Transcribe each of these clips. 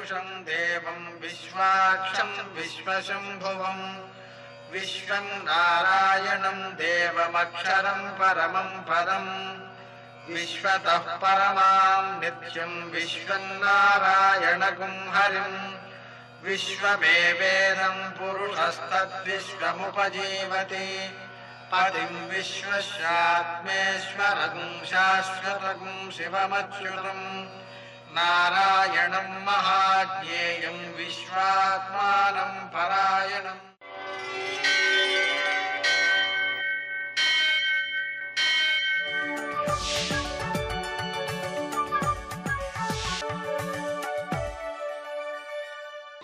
पुरुषं देवं विश्वाक्षं विश्वशम्भुवं विश्वं नारायणं देवमक्षरं परमं पदं विश्वतः परमां नित्यं विश्वं नारायणगुं हरिं विश्वमेवेदं पुरुषस्तद्विश्वमुपजीवति पतिं विश्वस्यात्मेश्वरगुं शाश्वतगुं शिवमच्युतं नारायणं महाज्ञेयं विश्वात्मानं परायणम्।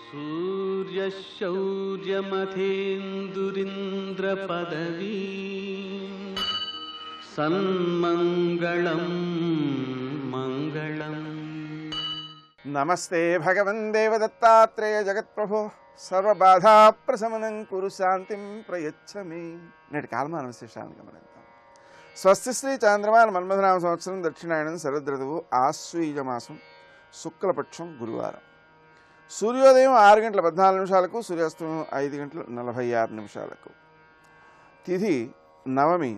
सूर्यशौर्यमथेन्दुरिन्द्रपदवी सन्मङ्गलं मङ्गलम्। नमस्ते भगवन् देवदत्तात्रेय जगत्प्रभो सर्वबाधा प्रशमनं कुरु शान्तिं प्रयच्छ मे। నేటి కాలమాన విశేషాలను గమనిద్దాం. స్వస్తి శ్రీ చాంద్రమాన మన్మథనామ సంవత్సరం దక్షిణాయనం శరదృతువు ఆశ్వీజ మాసం శుక్లపక్షం గురువారం. సూర్యోదయం 6:14 సూర్యాస్తమయం 5:46. తిథి నవమి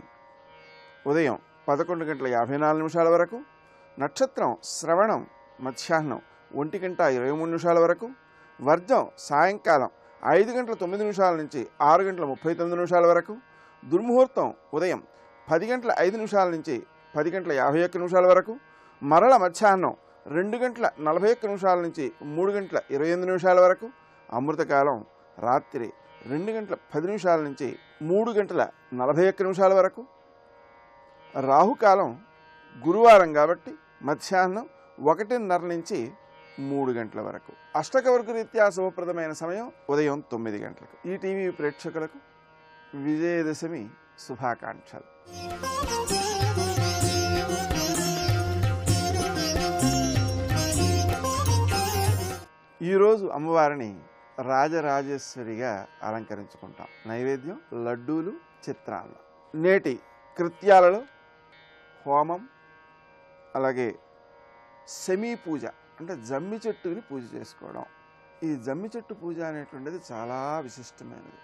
ఉదయం 11:54 వరకు. నక్షత్రం శ్రవణం మధ్యాహ్నం 1:23 వరకు. వర్జం సాయంకాలం 5:09 నుంచి 6:39 వరకు. దుర్ముహూర్తం ఉదయం 10:05 నుంచి 10:51 వరకు. మరల మధ్యాహ్నం 2:41 నుంచి 3:28 వరకు. అమృతకాలం రాత్రి 2:10 నుంచి 3:41 వరకు. రాహుకాలం గురువారం కాబట్టి మధ్యాహ్నం 1:30 నుంచి 3 గంటల వరకు. అష్టకవర్గ రీత్యా శుభప్రదమైన సమయం ఉదయం 9 గంటలకు. ఈ టీవీ ప్రేక్షకులకు విజయదశమి శుభాకాంక్షలు. ఈరోజు అమ్మవారిని రాజరాజేశ్వరిగా అలంకరించుకుంటాం. నైవేద్యం లడ్డూలు, చిత్రాన్నం. నేటి కృత్యాలలో హోమం, అలాగే సెమీ పూజ అంటే జమ్మి చెట్టుని పూజ చేసుకోవడం. ఈ జమ్మి చెట్టు పూజ అనేటువంటిది చాలా విశిష్టమైనది.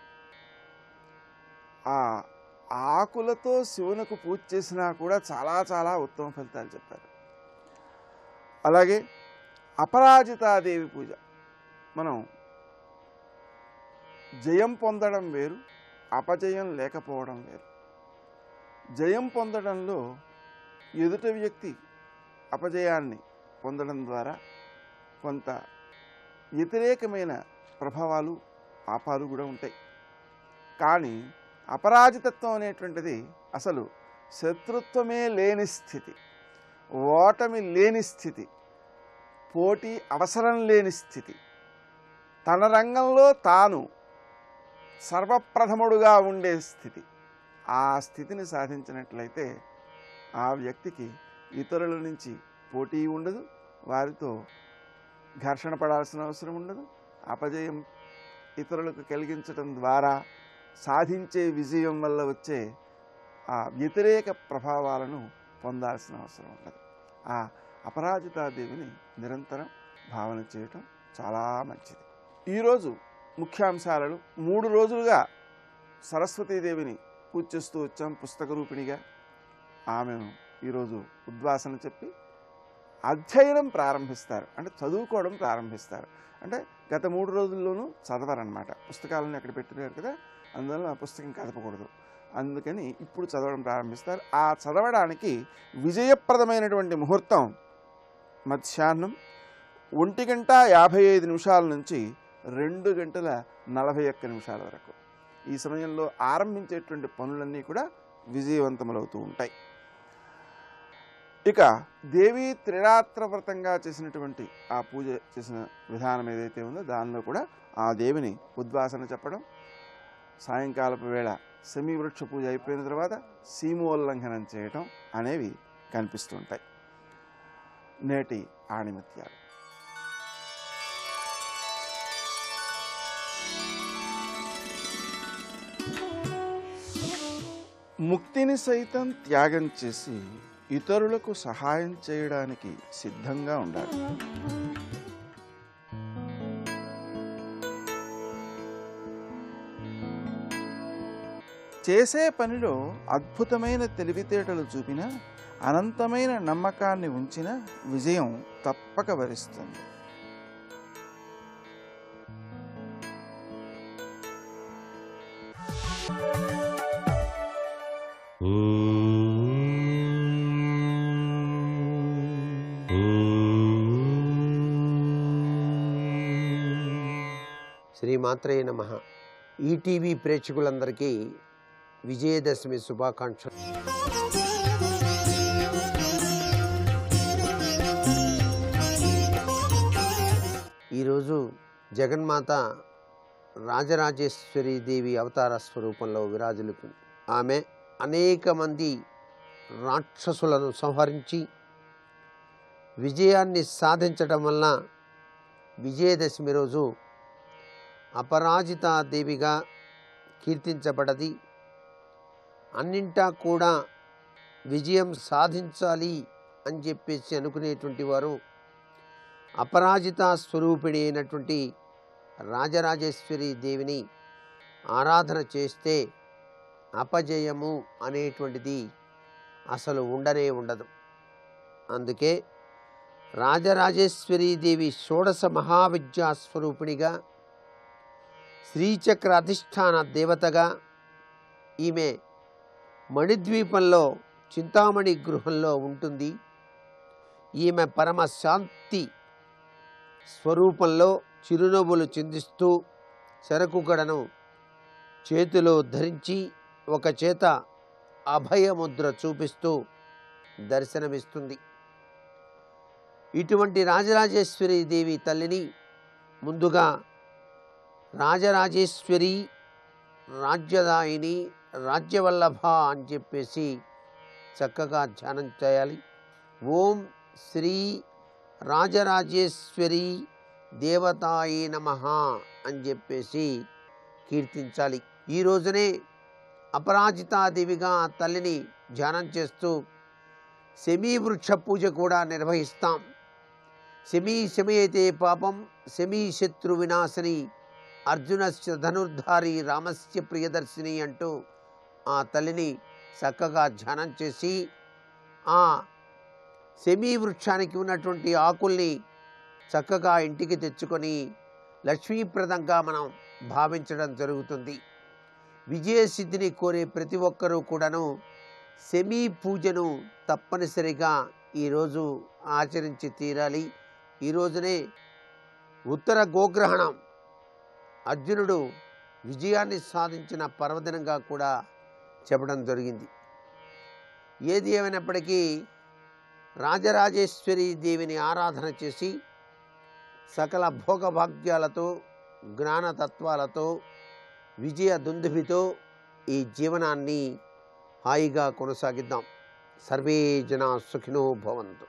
ఆ ఆకులతో శివునకు పూజ చేసినా కూడా చాలా చాలా ఉత్తమ ఫలితాలు చెప్పారు. అలాగే అపరాజితాదేవి పూజ. మనం జయం పొందడం వేరు, అపజయం లేకపోవడం వేరు. జయం పొందడంలో ఎదుట వ్యక్తి అపజయాన్ని పొందడం ద్వారా కొంత వ్యతిరేకమైన ప్రభావాలు పాపాలు కూడా ఉంటాయి. కానీ అపరాజితత్వం అనేటువంటిది అసలు శత్రుత్వమే లేని స్థితి, ఓటమి లేని స్థితి, పోటీ అవసరం లేని స్థితి, తన రంగంలో తాను సర్వప్రథముడుగా ఉండే స్థితి. ఆ స్థితిని సాధించినట్లయితే ఆ వ్యక్తికి ఇతరుల నుంచి పోటీ ఉండదు, వారితో ఘర్షణ పడాల్సిన అవసరం ఉండదు. అపజయం ఇతరులకు కలిగించడం ద్వారా సాధించే విజయం వల్ల వచ్చే ఆ వ్యతిరేక ప్రభావాలను పొందాల్సిన అవసరం ఉండదు. ఆ అపరాజితాదేవిని నిరంతరం భావన చేయటం చాలా మంచిది. ఈరోజు ముఖ్యాంశాలలో 3 రోజులుగా సరస్వతీదేవిని పూజ చేస్తూ వచ్చాం పుస్తక రూపిణిగా. ఆమెను ఈరోజు ఉద్వాసన చెప్పి అధ్యయనం ప్రారంభిస్తారు, అంటే చదువుకోవడం ప్రారంభిస్తారు. అంటే గత 3 రోజుల్లోనూ చదవరనమాట. పుస్తకాలను అక్కడ పెట్టినారు కదా, అందువల్ల ఆ పుస్తకం కదపకూడదు. అందుకని ఇప్పుడు చదవడం ప్రారంభిస్తారు. ఆ చదవడానికి విజయప్రదమైనటువంటి ముహూర్తం మధ్యాహ్నం 1:55 నుంచి 2:41 వరకు. ఈ సమయంలో ఆరంభించేటువంటి పనులన్నీ కూడా విజయవంతములవుతూ ఉంటాయి. ఇక దేవీ త్రిరాత్ర వ్రతంగా చేసినటువంటి ఆ పూజ చేసిన విధానం ఏదైతే ఉందో దానిలో కూడా ఆ దేవిని ఉద్వాసన చెప్పడం, సాయంకాలపు వేళ సెమీ వృక్ష పూజ అయిపోయిన తర్వాత సీమోల్లంఘనం చేయటం అనేవి కనిపిస్తుంటాయి. నేటి ఆణిమత్యాలు. ముక్తిని సైతం త్యాగం చేసి ఇతరులకు సహాయం చేయడానికి సిద్ధంగా ఉండాలి. చేసే పనిలో అద్భుతమైన తెలివితేటలు చూపిన, అనంతమైన నమ్మకాన్ని ఉంచిన విజయం తప్పక వరిస్తుంది. శ్రీమాత్రే నమః. ఈటీవీ ప్రేక్షకులందరికీ విజయదశమి శుభాకాంక్షలు. ఈరోజు జగన్మాత రాజరాజేశ్వరి దేవి అవతార స్వరూపంలో విరాజిల్లుతుంది. ఆమె అనేక మంది రాక్షసులను సంహరించి విజయాన్ని సాధించడం వలన విజయదశమి రోజు అపరాజితా దేవిగా కీర్తించబడది. అన్నింటా కూడా విజయం సాధించాలి అని చెప్పేసి అనుకునేటువంటి వారు అపరాజితా స్వరూపిణి అయినటువంటి రాజరాజేశ్వరి దేవిని ఆరాధన చేస్తే అపజయము అనేటువంటిది అసలు ఉండనే ఉండదు. అందుకే రాజరాజేశ్వరి దేవి షోడశ మహావిద్యా స్వరూపిణిగా, శ్రీచక్ర అధిష్టాన దేవతగా ఈమె మణిద్వీపంలో చింతామణి గృహంలో ఉంటుంది. ఈమె పరమ శాంతి స్వరూపంలో చిరునవ్వులు చిందిస్తూ చెరకుగడను చేతిలో ధరించి ఒక చేత అభయముద్ర చూపిస్తూ దర్శనమిస్తుంది. ఇటువంటి రాజరాజేశ్వరి దేవి తల్లిని ముందుగా రాజరాజేశ్వరి, రాజ్యదాయిని, రాజ్యవల్లభ అని చెప్పేసి చక్కగా ధ్యానం చేయాలి. ఓం శ్రీ రాజరాజేశ్వరి దేవతాయి నమః అని చెప్పేసి కీర్తించాలి. ఈ రోజునే అపరాజితాదేవిగా తల్లిని ధ్యానం చేస్తూ శమీ వృక్ష పూజ కూడా నిర్వహిస్తాం. శమీ శమయతే పాపం శమీ శత్రు వినాశని అర్జునస్య ధనుర్ధారి రామస్య ప్రియదర్శిని అంటూ ఆ తల్లిని చక్కగా ధ్యానం చేసి ఆ శమీ వృక్షానికి ఉన్నటువంటి ఆకుల్ని చక్కగా ఇంటికి తెచ్చుకొని లక్ష్మీప్రదంగా మనం భావించడం జరుగుతుంది. విజయసిద్ధిని కోరే ప్రతి ఒక్కరూ కూడాను శమీ పూజను తప్పనిసరిగా ఈరోజు ఆచరించి తీరాలి. ఈరోజునే ఉత్తర గోగ్రహణం, అర్జునుడు విజయాన్ని సాధించిన పర్వదినంగా కూడా చెప్పడం జరిగింది. ఏది ఏమైనప్పటికీ రాజరాజేశ్వరి దేవిని ఆరాధన చేసి సకల భోగభాగ్యాలతో, జ్ఞానతత్వాలతో, విజయ దుందుభితో ఈ జీవనాన్ని హాయిగా కొనసాగిద్దాం. సర్వే జనా సుఖినో భవంతు.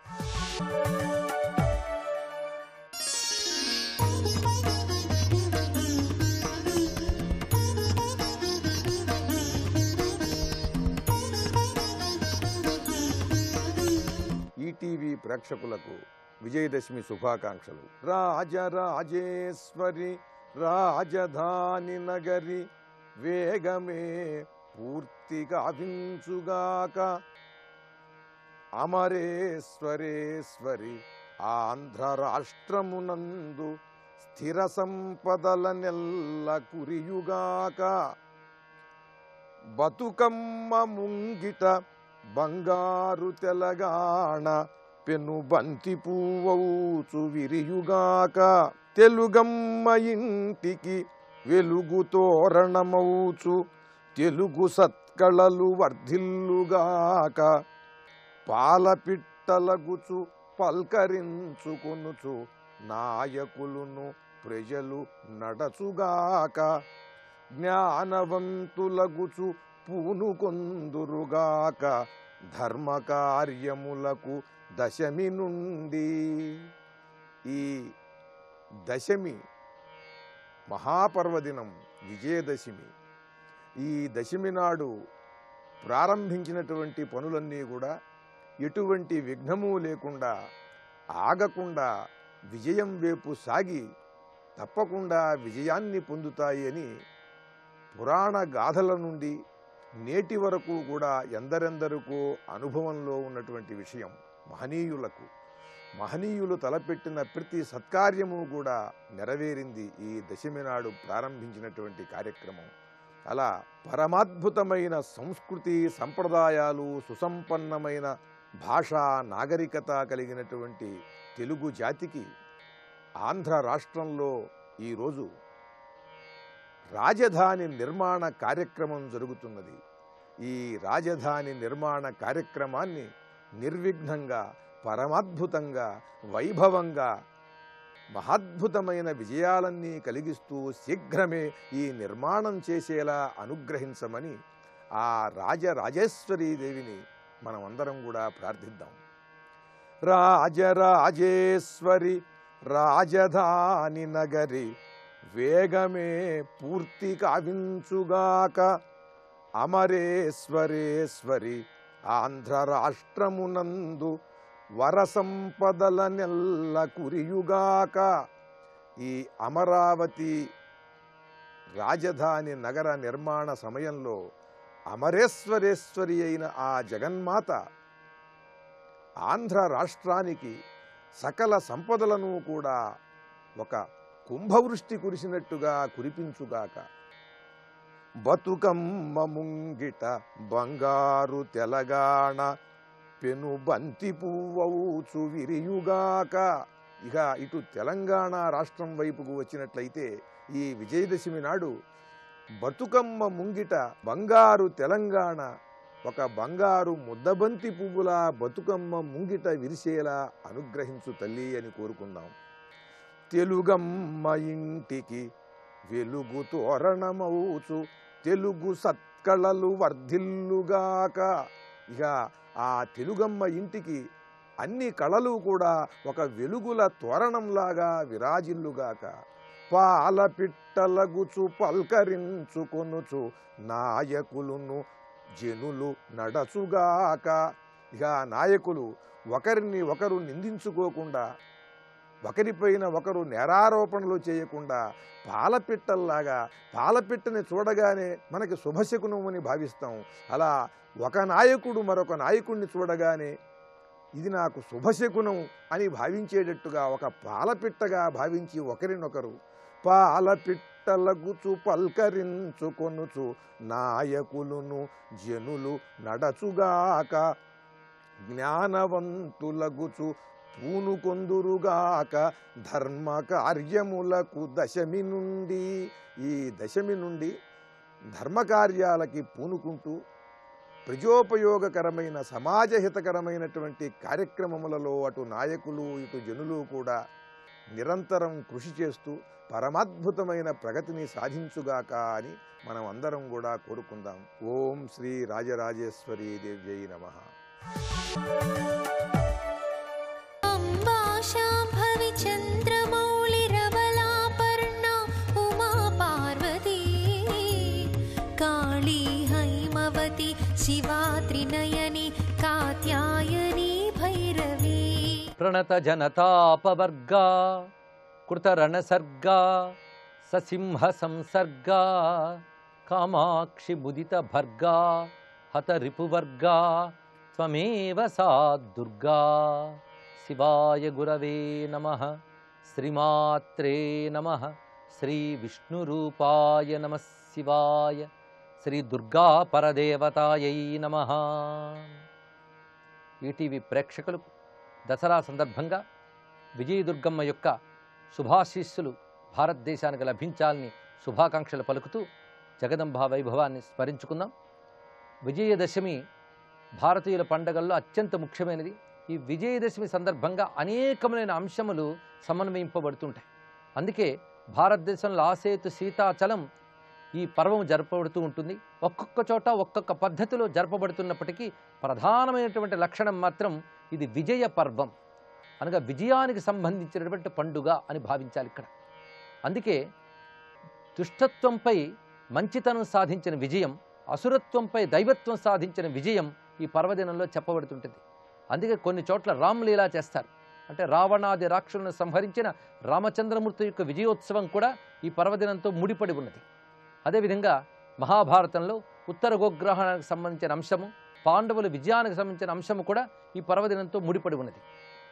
ఈటీవీ ప్రేక్షకులకు విజయదశమి శుభాకాంక్షలు. రాజరాజేశ్వరి రాజధాని నగరి వేగమే పూర్తిగా వించుగాక. అమరేశ్వరేశ్వరి ఆంధ్ర రాష్ట్రమునందు స్థిర సంపదల నెల్ల కురియుగాక. బతుకమ్మ ముంగిట బంగారు తెలంగాణ పెను బంతి పువ్వౌచు విరియుగాక. తెలుగమ్మ ఇంటికి వెలుగు తోరణమౌచు తెలుగు సత్కళలు వర్ధిల్లుగాక. పాలపిట్టలగుచు పల్కరించుకొనుచు నాయకులను ప్రజలు నడచుగాక. జ్ఞానవంతులగుచు పూనుకొందురుగాక. ధర్మకార్యములకు దశమి నుండి. ఈ దశమి మహాపర్వదినం విజయదశమి. ఈ దశమి నాడు ప్రారంభించినటువంటి పనులన్నీ కూడా ఎటువంటి విఘ్నము లేకుండా ఆగకుండా విజయం వైపు సాగి తప్పకుండా విజయాన్ని పొందుతాయి అని పురాణ గాథల నుండి, నేటి వరకు కూడా ఎందరెందరికో అనుభవంలో ఉన్నటువంటి విషయం. మహనీయులు తలపెట్టిన ప్రతి సత్కార్యము కూడా నెరవేరింది ఈ దశమి నాడు ప్రారంభించినటువంటి కార్యక్రమం. అలా పరమాద్భుతమైన సంస్కృతి సంప్రదాయాలు, సుసంపన్నమైన భాషా నాగరికత కలిగినటువంటి తెలుగు జాతికి ఆంధ్ర రాష్ట్రంలో ఈరోజు రాజధాని నిర్మాణ కార్యక్రమం జరుగుతున్నది. ఈ రాజధాని నిర్మాణ కార్యక్రమాన్ని నిర్విఘ్నంగా, పరమాద్భుతంగా, వైభవంగా, మహాద్భుతమైన విజయాలన్నీ కలిగిస్తూ శీఘ్రమే ఈ నిర్మాణం చేసేలా అనుగ్రహించమని ఆ రాజరాజేశ్వరీదేవిని మనం అందరం కూడా ప్రార్థిద్దాం. రాజరాజేశ్వరి రాజధాని నగరి వేగమే పూర్తి కావించుగాక. అమరేశ్వరేశ్వరి ఆంధ్ర రాష్ట్రమునందు వర సంపదల నెల్ల కురియుగాక. ఈ అమరావతి రాజధాని నగర నిర్మాణ సమయంలో అమరేశ్వరేశ్వరి అయిన ఆ జగన్మాత ఆంధ్ర రాష్ట్రానికి సకల సంపదలను కూడా ఒక కుంభవృష్టి కురిసినట్టుగా కురిపించుగాక. బతుకమ్మ ముంగిట బంగారు తెలంగాణ పెను బంతి పువ్వవుచు విరియుగాక. ఇక ఇటు తెలంగాణ రాష్ట్రం వైపుకు వచ్చినట్లయితే ఈ విజయదశమి నాడు బతుకమ్మ ముంగిట బంగారు తెలంగాణ ఒక బంగారు ముద్దబంతి పువ్వులా బతుకమ్మ ముంగిట విరిసేలా అనుగ్రహించు తల్లి అని కోరుకుందాం. తెలుగమ్మ ఇంటికి వెలుగు తోరణమవుచు తెలుగు సత్కళలు వర్ధిల్లుగాక. ఇక ఆ తెలుగమ్మ ఇంటికి అన్ని కళలు కూడా ఒక వెలుగుల తోరణంలాగా విరాజిల్లుగాక. పాలపిట్టలగుచు పల్కరించుకొనుచు నాయకులను జనులు నడచుగాక. ఇక నాయకులు ఒకరిని ఒకరు నిందించుకోకుండా, ఒకరిపైన ఒకరు నేరారోపణలు చేయకుండా పాలపిట్టల్లాగా, పాలపిట్టని చూడగానే మనకి శుభశకునం అని భావిస్తాం. అలా ఒక నాయకుడు మరొక నాయకుడిని చూడగానే ఇది నాకు శుభశకునం అని భావించేటట్టుగా ఒక పాలపిట్టగా భావించి ఒకరినొకరు పాలపిట్టలగుచు పల్కరించుకొనుచు నాయకులను జనులు నడచుగాక. జ్ఞానవంతులగుచు పూనుకొందురుగాక. ధర్మ కార్యములకు దశమి నుండి, ఈ దశమి నుండి ధర్మకార్యాలకి పూనుకుంటూ ప్రజోపయోగకరమైన సమాజహితకరమైనటువంటి కార్యక్రమములలో అటు నాయకులు ఇటు జనులు కూడా నిరంతరం కృషి చేస్తూ పరమాద్భుతమైన ప్రగతిని సాధించుగాక అని మనం అందరం కూడా కోరుకుందాం. ఓం శ్రీ రాజరాజేశ్వరీ దేవ్యై నమః. శాంభవి చంద్రమౌళిరవలాపర్ణ ఉమా పార్వతీ కాళీ హైమవతి శివా త్రినయని కాత్యాయని భైరవీ ప్రణత జనతాపవర్గా కృతరణసర్గా ససింహ సంసర్గా కామాక్షి ముదిత భర్గా హత రిపువర్గా త్వమేవ సా దుర్గా. శివాయ గురవే నమః. శ్రీమాత్రే నమః. శ్రీ విష్ణురూపాయ నమః శివాయ. శ్రీ దుర్గా పరదేవతాయై నమః. ఈటీవీ ప్రేక్షకులకు దసరా సందర్భంగా విజయదుర్గమ్మ యొక్క శుభాశీస్సులు భారతదేశానికి లభించాలని శుభాకాంక్షలు పలుకుతూ జగదంబా వైభవాన్ని స్మరించుకుందాం. విజయదశమి భారతీయుల పండగల్లో అత్యంత ముఖ్యమైనది. ఈ విజయదశమి సందర్భంగా అనేకమైన అంశములు సమన్వయింపబడుతుంటాయి. అందుకే భారతదేశంలో ఆసేతు సీతాచలం ఈ పర్వం జరపబడుతూ ఉంటుంది. ఒక్కొక్క చోట ఒక్కొక్క పద్ధతిలో జరపబడుతున్నప్పటికీ ప్రధానమైనటువంటి లక్షణం మాత్రం ఇది విజయ పర్వం, అనగా విజయానికి సంబంధించినటువంటి పండుగ అని భావించాలి ఇక్కడ. అందుకే దుష్టత్వంపై మంచితనం సాధించిన విజయం, అసురత్వంపై దైవత్వం సాధించిన విజయం ఈ పర్వదినంలో చెప్పబడుతుంటుంది. అందుకే కొన్ని చోట్ల రామ్లీలా చేస్తారు. అంటే రావణాది రాక్షసులను సంహరించిన రామచంద్రమూర్తి యొక్క విజయోత్సవం కూడా ఈ పర్వదినంతో ముడిపడి ఉన్నది. అదేవిధంగా మహాభారతంలో ఉత్తర గోగ్రహణానికి సంబంధించిన అంశము, పాండవుల విజయానికి సంబంధించిన అంశము కూడా ఈ పర్వదినంతో ముడిపడి ఉన్నది.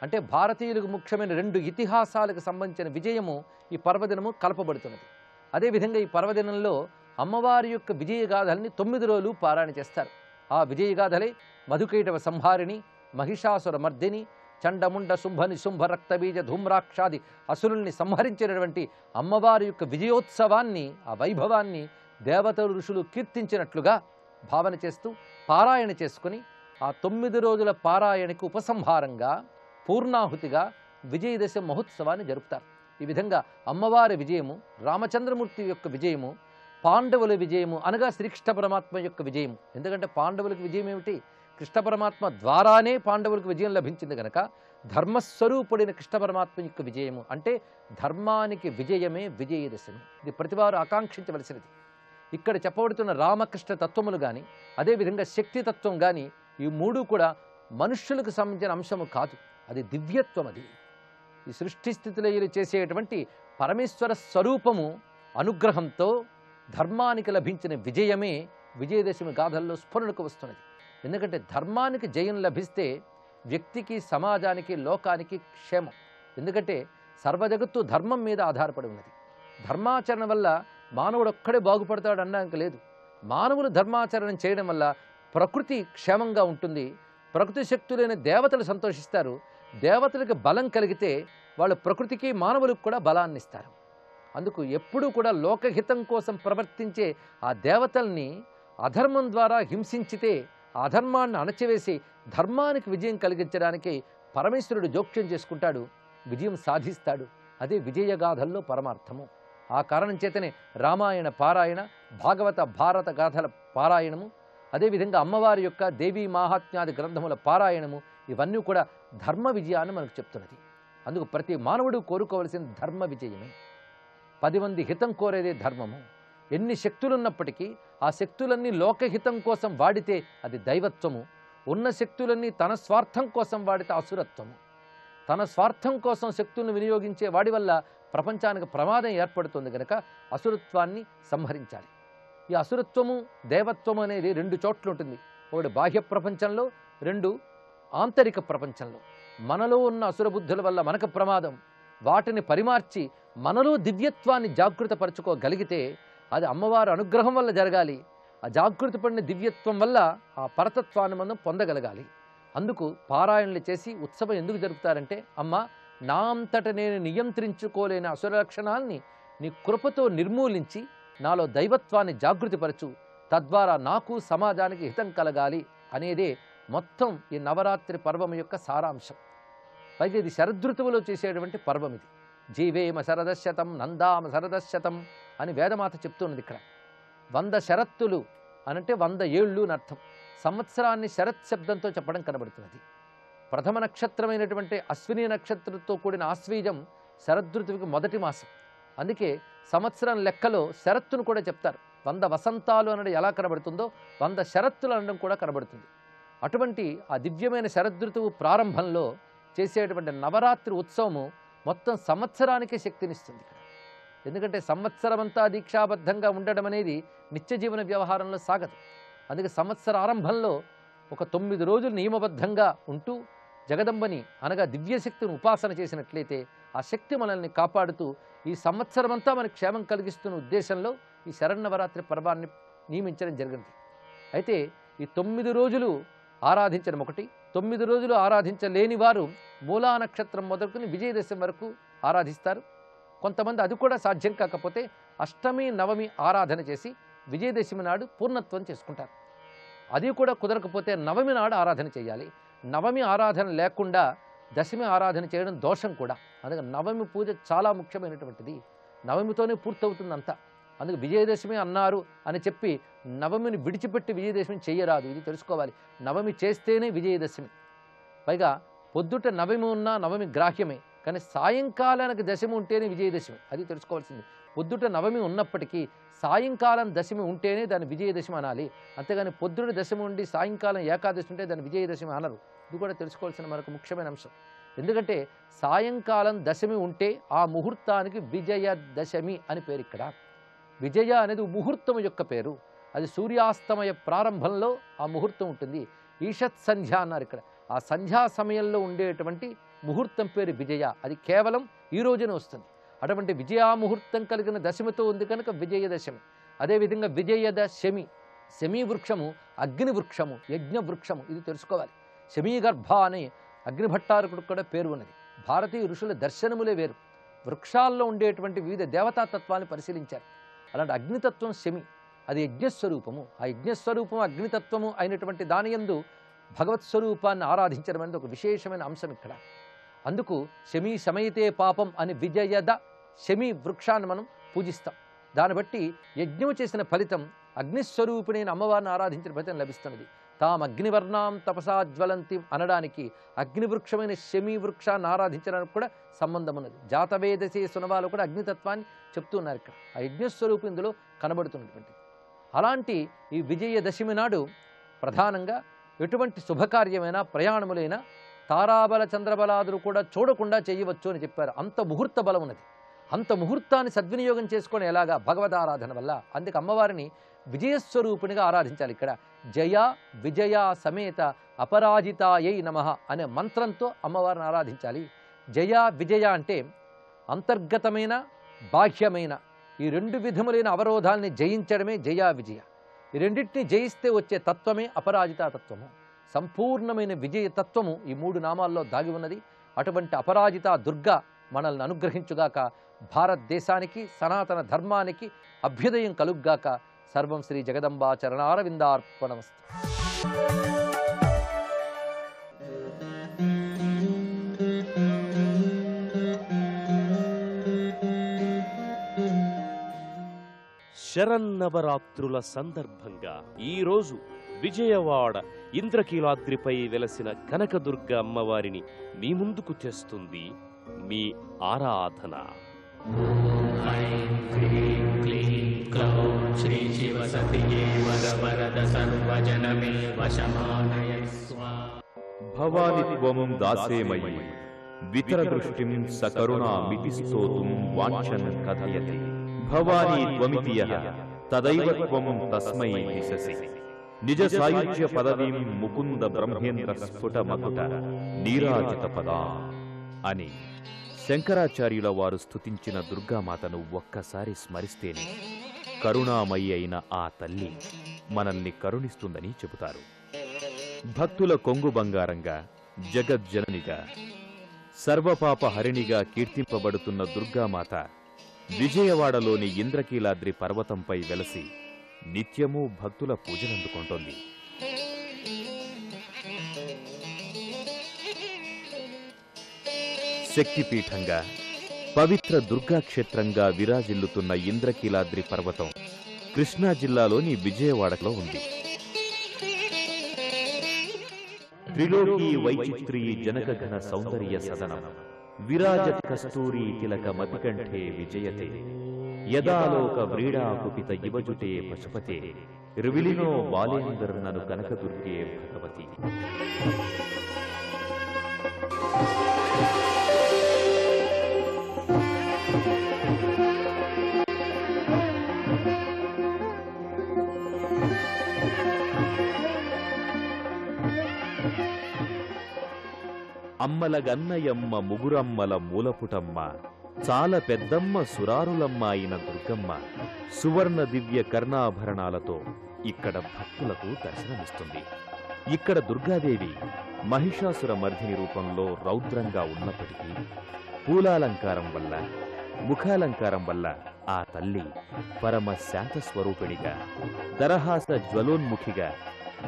అంటే భారతీయులకు ముఖ్యమైన 2 ఇతిహాసాలకు సంబంధించిన విజయము ఈ పర్వదినము కలపబడుతున్నది. అదేవిధంగా ఈ పర్వదినంలో అమ్మవారి యొక్క విజయగాథల్ని 9 రోజులు పారాయణ చేస్తారు. ఆ విజయగాథలే మధుకైటవ సంహారిణి, మహిషాసుర మర్దిని, చండముండ శుంభ నిశుంభ రక్తబీజ ధూమ్రాక్షాది అసురుల్ని సంహరించినటువంటి అమ్మవారి యొక్క విజయోత్సవాన్ని, ఆ వైభవాన్ని దేవతలు ఋషులు కీర్తించినట్లుగా భావన చేస్తూ పారాయణ చేసుకుని ఆ 9 రోజుల పారాయణకు ఉపసంహారంగా పూర్ణాహుతిగా విజయదశమి మహోత్సవాన్ని జరుపుతారు. ఈ విధంగా అమ్మవారి విజయము, రామచంద్రమూర్తి యొక్క విజయము, పాండవుల విజయము అనగా శ్రీకృష్ణ పరమాత్మ యొక్క విజయము. ఎందుకంటే పాండవులకు విజయం ఏమిటి? కృష్ణ పరమాత్మ ద్వారానే పాండవులకు విజయం లభించింది కనుక ధర్మస్వరూపుడైన కృష్ణ పరమాత్మ యొక్క విజయము అంటే ధర్మానికి విజయమే విజయదశమి. ఇది ప్రతివారు ఆకాంక్షించవలసినది. ఇక్కడ చెప్పబడుతున్న రామకృష్ణ తత్వములు కానీ, అదేవిధంగా శక్తి తత్వం కానీ, ఈ 3 కూడా మనుష్యులకు సంబంధించిన అంశము కాదు, అది దివ్యత్వం. అది ఈ సృష్టి స్థితిలయలు చేసేటువంటి పరమేశ్వర స్వరూపము అనుగ్రహంతో ధర్మానికి లభించిన విజయమే విజయదశమి గాథల్లో స్ఫురణకు వస్తున్నది. ఎందుకంటే ధర్మానికి జయం లభిస్తే వ్యక్తికి, సమాజానికి, లోకానికి క్షేమం. ఎందుకంటే సర్వజగత్తు ధర్మం మీద ఆధారపడి ఉన్నది. ధర్మాచరణ వల్ల మానవుడు ఒక్కడే బాగుపడతాడు అనడానికి లేదు. మానవులు ధర్మాచరణం చేయడం వల్ల ప్రకృతి క్షేమంగా ఉంటుంది. ప్రకృతి శక్తులైన దేవతలు సంతోషిస్తారు. దేవతలకు బలం కలిగితే వాళ్ళు ప్రకృతికి, మానవులకు కూడా బలాన్ని ఇస్తారు. అందుకు ఎప్పుడూ కూడా లోకహితం కోసం ప్రవర్తించే ఆ దేవతల్ని అధర్మం ద్వారా హింసించితే ఆ అధర్మాన్ని అణచివేసి ధర్మానికి విజయం కలిగించడానికి పరమేశ్వరుడు జోక్యం చేసుకుంటాడు, విజయం సాధిస్తాడు. అదే విజయగాథల్లో పరమార్థము. ఆ కారణం చేతనే రామాయణ పారాయణ, భాగవత భారత గాథల పారాయణము, అదేవిధంగా అమ్మవారి యొక్క దేవీ మాహాత్మ్యాది గ్రంథముల పారాయణము, ఇవన్నీ కూడా ధర్మ విజయాన్ని మనకు చెప్తున్నది. అందుకు ప్రతి మానవుడు కోరుకోవలసిన ధర్మ విజయమే. 10 మంది హితం కోరేదే ధర్మము. ఎన్ని శక్తులున్నప్పటికీ ఆ శక్తులన్నీ లోకహితం కోసం వాడితే అది దైవత్వము. ఉన్న శక్తులన్నీ తన స్వార్థం కోసం వాడితే అసురత్వము. తన స్వార్థం కోసం శక్తులను వినియోగించే వాడి వల్ల ప్రపంచానికి ప్రమాదం ఏర్పడుతుంది కనుక అసురత్వాన్ని సంహరించాలి. ఈ అసురత్వము, దేవత్వము అనేది 2 చోట్ల ఉంటుంది. ఒకటి బాహ్య ప్రపంచంలో, 2 ఆంతరిక ప్రపంచంలో. మనలో ఉన్న అసుర బుద్ధుల వల్ల మనకు ప్రమాదం. వాటిని పరిమార్చి మనలో దివ్యత్వాన్ని జాగృతపరచుకోగలిగితే అది అమ్మవారి అనుగ్రహం వల్ల జరగాలి. ఆ జాగృతి పడిన దివ్యత్వం వల్ల ఆ పరతత్వాన్ని మనం పొందగలగాలి. అందుకు పారాయణలు చేసి ఉత్సవం ఎందుకు జరుపుతారంటే, అమ్మ నా అంతట నేను నియంత్రించుకోలేని అసుర లక్షణాల్ని నీ కృపతో నిర్మూలించి నాలో దైవత్వాన్ని జాగృతిపరచు, తద్వారా నాకు, సమాజానికి హితం కలగాలి అనేదే మొత్తం ఈ నవరాత్రి పర్వం యొక్క సారాంశం. పైగా ఇది శరదృతువులో చేసేటువంటి పర్వం. ఇది జీవేమ శరదశతం నందామ శరదశతం అని వేదమాత చెప్తున్నది. ఇక్కడ 100 శరత్తులు అనంటే 100 ఏళ్ళు అని అర్థం. సంవత్సరాన్ని శరత్ శబ్దంతో చెప్పడం కనబడుతున్నది. ప్రథమ నక్షత్రమైనటువంటి అశ్విని నక్షత్రంతో కూడిన ఆశ్వీజం శరదృతువుకి మొదటి మాసం. అందుకే సంవత్సరం లెక్కలో శరత్తును కూడా చెప్తారు. 100 వసంతాలు అనడం ఎలా కనబడుతుందో 100 శరత్తులు అనడం కూడా కనబడుతుంది. అటువంటి ఆ దివ్యమైన శరదృతువు ప్రారంభంలో చేసేటువంటి నవరాత్రి ఉత్సవము మొత్తం సంవత్సరానికే శక్తినిస్తుంది. ఎందుకంటే సంవత్సరమంతా దీక్షాబద్ధంగా ఉండడం అనేది నిత్య జీవన వ్యవహారంలో సాగదు. అందుకే సంవత్సర ఆరంభంలో ఒక 9 రోజులు నియమబద్ధంగా ఉంటూ జగదంబని అనగా దివ్యశక్తిని ఉపాసన చేసినట్లయితే ఆ శక్తి మనల్ని కాపాడుతూ ఈ సంవత్సరమంతా మనకి క్షేమం కలిగిస్తున్న ఉద్దేశంలో ఈ శరన్నవరాత్రి పర్వాన్ని నియమించడం జరిగింది. అయితే ఈ 9 రోజులు ఆరాధించడం ఒకటి, 9 రోజులు ఆరాధించలేని వారు మూలా నక్షత్రం మొదలుకొని విజయదశమి వరకు ఆరాధిస్తారు. కొంతమంది అది కూడా సాధ్యం కాకపోతే అష్టమి, నవమి ఆరాధన చేసి విజయదశమి నాడు పూర్ణత్వం చేసుకుంటారు. అది కూడా కుదరకపోతే నవమి నాడు ఆరాధన చేయాలి. నవమి ఆరాధన లేకుండా దశమి ఆరాధన చేయడం దోషం కూడా. అందుకే నవమి పూజ చాలా ముఖ్యమైనటువంటిది. నవమితోనే పూర్తవుతుందంతా. అందుకు విజయదశమి అన్నారు అని చెప్పి నవమిని విడిచిపెట్టి విజయదశమి చేయరాదు. ఇది తెలుసుకోవాలి. నవమి చేస్తేనే విజయదశమి. పైగా పొద్దుట నవమి ఉన్నా నవమి గ్రాహ్యమే, కానీ సాయంకాలానికి దశమి ఉంటేనే విజయదశమి. అది తెలుసుకోవాల్సింది. పొద్దుట నవమి ఉన్నప్పటికీ సాయంకాలం దశమి ఉంటేనే దాన్ని విజయదశమి అనాలి. అంతేగాని పొద్దుట దశమి ఉండి సాయంకాలం ఏకాదశి ఉంటే దాన్ని విజయదశమి అనరు. ఇది కూడా తెలుసుకోవాల్సిన మనకు ముఖ్యమైన అంశం. ఎందుకంటే సాయంకాలం దశమి ఉంటే ఆ ముహూర్తానికి విజయదశమి అని పేరు. ఇక్కడ విజయ అనేది ముహూర్తం యొక్క పేరు. అది సూర్యాస్తమయ ప్రారంభంలో ఆ ముహూర్తం ఉంటుంది. ఈషత్ సంధ్య అన్నారు ఇక్కడ. ఆ సంధ్యా సమయంలో ఉండేటువంటి ముహూర్తం పేరు విజయ. అది కేవలం ఈ రోజున వస్తుంది. అటువంటి విజయాముహూర్తం కలిగిన దశమితో ఉంది కనుక విజయదశమి. అదేవిధంగా విజయదశమి, శమీ వృక్షము అగ్ని వృక్షము, యజ్ఞ వృక్షము, ఇది తెలుసుకోవాలి. శమీగర్భ అనే అగ్నిభట్టారకుడు కూడా పేరు ఉన్నది. భారతీయ ఋషుల దర్శనములే వేరు. వృక్షాల్లో ఉండేటువంటి వివిధ దేవతాతత్వాన్ని పరిశీలించారు. అలాంటి అగ్నితత్వం శమి, అది యజ్ఞస్వరూపము. ఆ యజ్ఞస్వరూపము అగ్నితత్వము అయినటువంటి దాని యందు భగవత్ స్వరూపాన్ని ఆరాధించడం అనేది ఒక విశేషమైన అంశం ఇక్కడ. అందుకు శమీ శమయితే పాపం అని విజయద శమీ వృక్షాన్ని మనం పూజిస్తాం. దాన్ని బట్టి యజ్ఞము చేసిన ఫలితం అగ్నిస్వరూపిణైన అమ్మవారిని ఆరాధించిన ఫలితం లభిస్తున్నది. తాం అగ్నివర్ణాం తపసా జ్వలంతి అనడానికి అగ్నివృక్షమైన శమీ వృక్షాన్ని ఆరాధించడానికి కూడా సంబంధం ఉన్నది. జాతవేదసే సునవాలు కూడా అగ్నితత్వాన్ని చెప్తున్నారు ఇక్కడ. ఆ యజ్ఞస్వరూపం ఇందులో కనబడుతున్నటువంటిది. అలాంటి ఈ విజయదశమి నాడు ప్రధానంగా ఎటువంటి శుభకార్యమైనా ప్రయాణములైనా తారాబల చంద్రబలాదులు కూడా చూడకుండా చేయవచ్చు అని చెప్పారు. అంత ముహూర్త బలం ఉన్నది. అంత ముహూర్తాన్ని సద్వినియోగం చేసుకొని ఎలాగా? భగవదారాధన వల్ల. అందుకే అమ్మవారిని విజయస్వరూపిణిగా ఆరాధించాలి. ఇక్కడ జయ విజయ సమేత అపరాజితాయై నమః అనే మంత్రంతో అమ్మవారిని ఆరాధించాలి. జయ విజయ అంటే అంతర్గతమైన బాహ్యమైన ఈ రెండు విధములైన అవరోధాలని జయించడమే జయ విజయ. ఈ రెండింటిని జయిస్తే వచ్చే తత్వమే అపరాజితా తత్వము. సంపూర్ణమైన విజయ తత్వము ఈ మూడు నామాల్లో దాగి ఉన్నది. అటువంటి అపరాజిత దుర్గా మనల్ని అనుగ్రహించుగాక. భారతదేశానికి సనాతన ధర్మానికి అభ్యుదయం కలుగ్గాక. సర్వం శ్రీ జగదంబా చరణారవిందార్పణమస్తు. శరన్నవరాత్రుల సందర్భంగా ఈరోజు విజయవాడ ఇంద్రకీలాద్రిపై వెలసిన కనకదుర్గ అమ్మవారిని మీ ముందుకు తెస్తుంది మీ ఆరాధన. భవాని త్వం దాసేమయి వితరదృష్టిం సకరుణా మితిస్తోతుం వాంఛన్ కథయతి. భవాని త్వమితి యః తదైవ త్వం తస్మై దిశసి. నిజ సాయుజ్య పదవీం ముకుంద బ్రహ్మేంద్ర స్ఫుట మకుట నీరాజిత పదా అని శంకరాచార్యుల వారు స్తుతించిన దుర్గామాతను ఒక్కసారి స్మరిస్తేనే కరుణామయి అయిన ఆ తల్లి మనల్ని కరుణిస్తుందని చెబుతారు. భక్తుల కొంగు బంగారంగా, జగజ్జననిగా, సర్వపాప హరిణిగా కీర్తింపబడుతున్న దుర్గామాత విజయవాడలోని ఇంద్రకీలాద్రి పర్వతంపై వెలసి నిత్యమూ భక్తుల పూజలందుకుంటోంది. శక్తిపీఠంగా, పవిత్ర దుర్గాక్షేత్రంగా విరాజిల్లుతున్న ఇంద్రకీలాద్రి పర్వతం కృష్ణా జిల్లాలోని విజయవాడలో ఉంది. త్రిలోకీ వైచిత్రీ జనకఘన సౌందర్య సదనం విరాజత్ కస్తూరీ తిలక మతికంఠే విజయతే. యదాలోక వ్రీడా కుపిత యువజుటే పశుపతే రువిలినో బాలేందర్నను కనకదుర్గే భగవతి. అమ్మల గన్నయమ్మ ముగురమ్మల మూలపుటమ్మ చాలా పెద్దమ్మ సురారులమ్మ అయిన దుర్గమ్మ సువర్ణ దివ్య కర్ణాభరణాలతో ఇక్కడ భక్తులకు దర్శనమిస్తుంది. ఇక్కడ దుర్గాదేవి మహిషాసుర మర్దిని రూపంలో రౌద్రంగా ఉన్నప్పటికీ పూలాలంకారం వల్ల, ముఖాలంకారం వల్ల ఆ తల్లి పరమ శాంత స్వరూపిణిగా, దరహాస జ్వలోన్ముఖిగా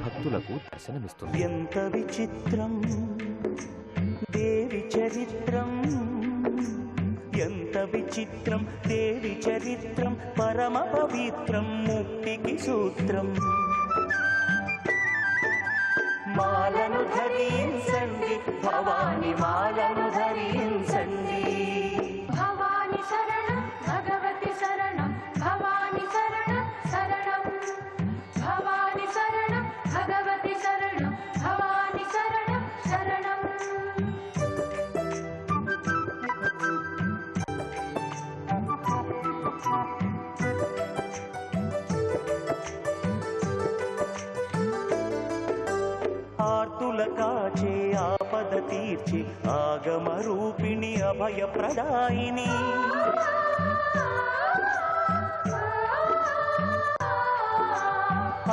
భక్తులకు దర్శనమిస్తుంది. ఎంత విచిత్రం దేవి చరిత్రం, ఎంత విచిత్రం దేవి చరిత్రం, పరమ పవిత్రం ముక్తికి సూత్రం. మాలను ధరించండి భవాని, మాలను ధరించండి. భవాని శరణం భగవతి శరణం, భవాని శరణం శరణం, భవాని శరణం భగవతి శరణం, భవాని శరణం శరణం. కాచే ఆపద తీర్చి ఆగమ రూపిణి అభయప్రదాయిని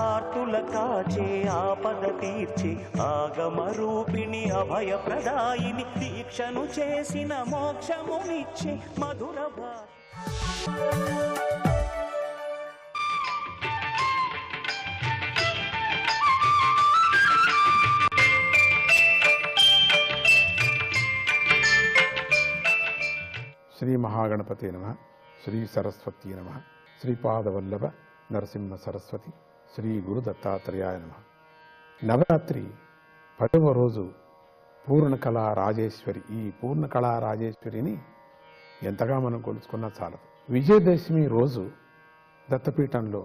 ఆర్తుల కాచే ఆపద తీర్చి ఆగమ రూపిణి అభయప్రదాయిని దీక్షను చేసిన మోక్షమునిచ్చే మధుర శ్రీ మహాగణపతే నమః, శ్రీ సరస్వతీ నమః, శ్రీపాదవల్లభ నరసింహ సరస్వతి, శ్రీ గురు దత్తాత్రేయాయ నమః. నవరాత్రి 10వ రోజు పూర్ణకళా రాజేశ్వరి. ఈ పూర్ణకళా రాజేశ్వరిని ఎంతగా మనం కొలుచుకున్నా చాలదు. విజయదశమి రోజు దత్తపీఠంలో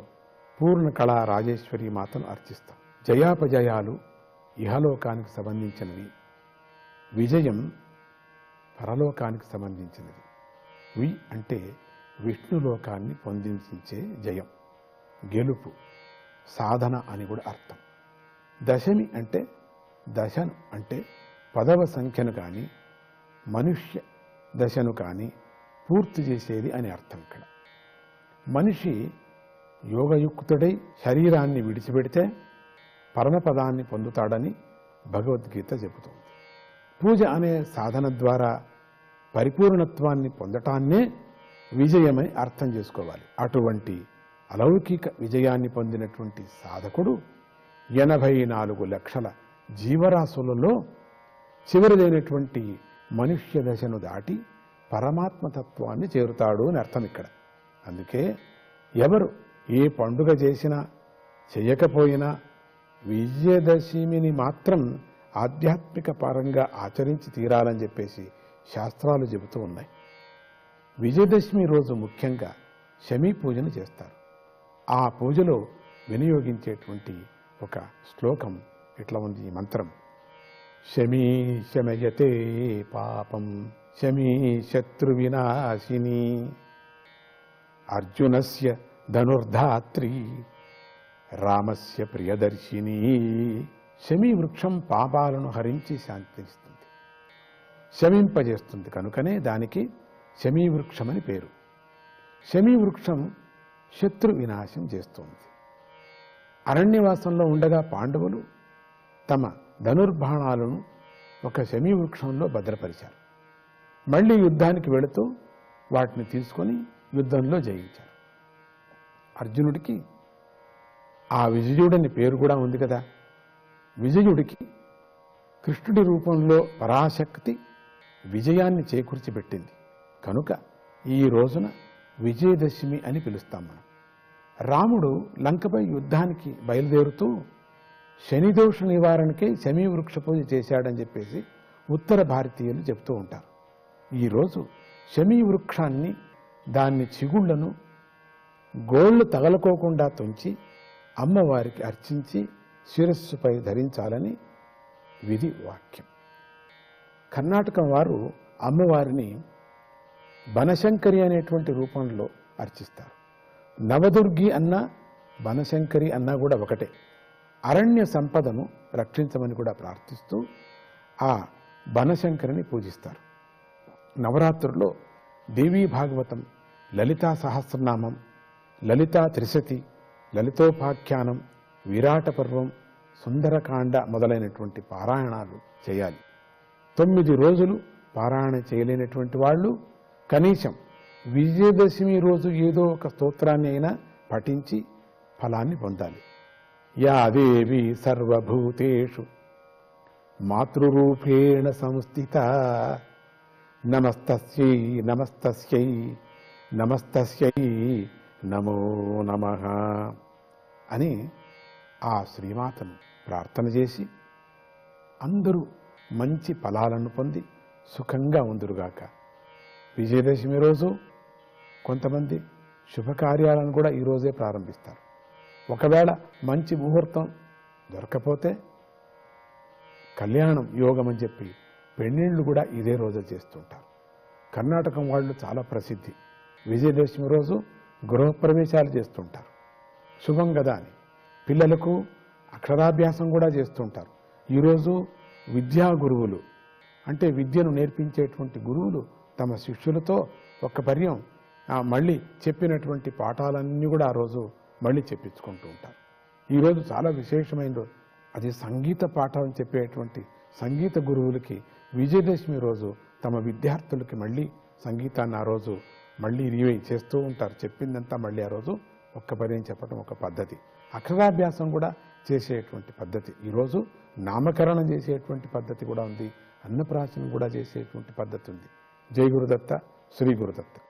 పూర్ణకళా రాజేశ్వరి మాతను అర్చిస్తాం. జయాపజయాలు ఇహలోకానికి సంబంధించినవి, విజయం పరలోకానికి సంబంధించినది. వి అంటే విష్ణులోకాన్ని పొందించే జయం, గెలుపు, సాధన అని కూడా అర్థం. దశమి అంటే దశను అంటే 10వ సంఖ్యను కానీ మనుష్య దశను కానీ పూర్తి చేసేది అని అర్థం. ఇక్కడ మనిషి యోగయుక్తుడై శరీరాన్ని విడిచిపెడితే పరమపదాన్ని పొందుతాడని భగవద్గీత చెబుతుంది. పూజ అనే సాధన ద్వారా పరిపూర్ణత్వాన్ని పొందటాన్నే విజయమని అర్థం చేసుకోవాలి. అటువంటి అలౌకిక విజయాన్ని పొందినటువంటి సాధకుడు 84 లక్షల జీవరాశులలో చివరిదైనటువంటి మనుష్య దశను దాటి పరమాత్మతత్వాన్ని చేరుతాడు అని అర్థం ఇక్కడ. అందుకే ఎవరు ఏ పండుగ చేసినా చేయకపోయినా విజయదశమిని మాత్రం ఆధ్యాత్మిక పరంగా ఆచరించి తీరాలని చెప్పేసి శాస్త్రాలు చెబుతూ ఉన్నాయి. విజయదశమి రోజు ముఖ్యంగా శమీ పూజను చేస్తారు. ఆ పూజలో వినియోగించేటువంటి ఒక శ్లోకం ఇట్లా ఉంది. ఈ మంత్రం: శమీ శమయతే పాపం శమీ శత్రు వినాశిని అర్జునస్య ధనుర్ధాత్రి రామస్య ప్రియదర్శిని. శమీ వృక్షం పాపాలను హరించి శాంతిస్తుంది, శమింపజేస్తుంది. కనుకనే దానికి శమీ వృక్షమని పేరు. శమీ వృక్షం శత్రు వినాశం చేస్తుంది. అరణ్యవాసంలో ఉండగా పాండవులు తమ ధనుర్బాణాలను ఒక శమీ వృక్షంలో భద్రపరిచారు. మళ్ళీ యుద్ధానికి వెళుతూ వాటిని తీసుకొని యుద్ధంలో జయించారు. అర్జునుడికి ఆ విజయుడని పేరు కూడా ఉంది కదా. విజయుడికి కృష్ణుడి రూపంలో పరాశక్తి విజయాన్ని చేకూర్చిపెట్టింది. కనుక ఈ రోజున విజయదశమి అని పిలుస్తాం మనం. రాముడు లంకపై యుద్ధానికి బయలుదేరుతూ శనిదోష నివారణకై శమీ వృక్ష పూజ చేశాడని చెప్పేసి ఉత్తర భారతీయులు చెబుతూ ఉంటారు. ఈరోజు శమీ వృక్షాన్ని, దాన్ని చిగుళ్లను గోళ్లు తగలకోకుండా తుంచి అమ్మవారికి అర్చించి శిరస్సుపై ధరించాలని విధి వాక్యం. కర్ణాటక వారు అమ్మవారిని బనశంకరి అనేటువంటి రూపంలో అర్చిస్తారు. నవదుర్గి అన్నా బనశంకరి అన్నా కూడా ఒకటే. అరణ్య సంపదను రక్షించమని కూడా ప్రార్థిస్తూ ఆ బనశంకరిని పూజిస్తారు. నవరాత్రుల్లో దేవీ భాగవతం, లలితా సహస్రనామం, లలితా త్రిశతి, లలితోపాఖ్యానం, విరాట పర్వం, సుందరకాండ మొదలైనటువంటి పారాయణాలు చేయాలి. 9 రోజులు పారాయణ చేయలేనటువంటి వాళ్ళు కనీసం విజయదశమి రోజు ఏదో ఒక స్తోత్రాన్ని అయినా పఠించి ఫలాన్ని పొందాలి. యా దేవి సర్వభూతేషు మాతృరూపేణ సంస్థిత నమస్తస్యై నమస్తస్యై నమస్తస్యై నమో నమః అని ఆ శ్రీమాతను ప్రార్థన చేసి అందరూ మంచి ఫలాలను పొంది సుఖంగా ఉందురుగాక. విజయదశమి రోజు కొంతమంది శుభకార్యాలను కూడా ఈరోజే ప్రారంభిస్తారు. ఒకవేళ మంచి ముహూర్తం దొరకపోతే కళ్యాణం యోగం అని చెప్పి పెళ్ళిళ్ళు కూడా ఇదే రోజు చేస్తుంటారు. కర్ణాటకం వాళ్ళు చాలా ప్రసిద్ధి. విజయదశమి రోజు గృహప్రవేశాలు చేస్తుంటారు. శుభం కదా అని పిల్లలకు అక్షరాభ్యాసం కూడా చేస్తుంటారు. ఈరోజు విద్యా గురువులు అంటే విద్యను నేర్పించేటువంటి గురువులు తమ శిష్యులతో ఒక్క పర్యం మళ్ళీ చెప్పినటువంటి పాఠాలన్నీ కూడా ఆ రోజు మళ్ళీ చెప్పించుకుంటూ ఉంటారు. ఈరోజు చాలా విశేషమైన రోజు. అది సంగీత పాఠం చెప్పేటువంటి సంగీత గురువులకి విజయదశమి రోజు తమ విద్యార్థులకి మళ్ళీ సంగీతాన్ని ఆ రోజు మళ్ళీ రివైవ్ చేస్తూ ఉంటారు. చెప్పిందంతా మళ్ళీ ఆ రోజు ఒక్క పర్యం చెప్పడం ఒక పద్ధతి. అక్షరాభ్యాసం కూడా చేసేటువంటి పద్ధతి. ఈరోజు నామకరణం చేసేటువంటి పద్ధతి కూడా ఉంది. అన్నప్రాసనం కూడా చేసేటువంటి పద్ధతి ఉంది. జై గురుదత్త, శ్రీ గురుదత్త.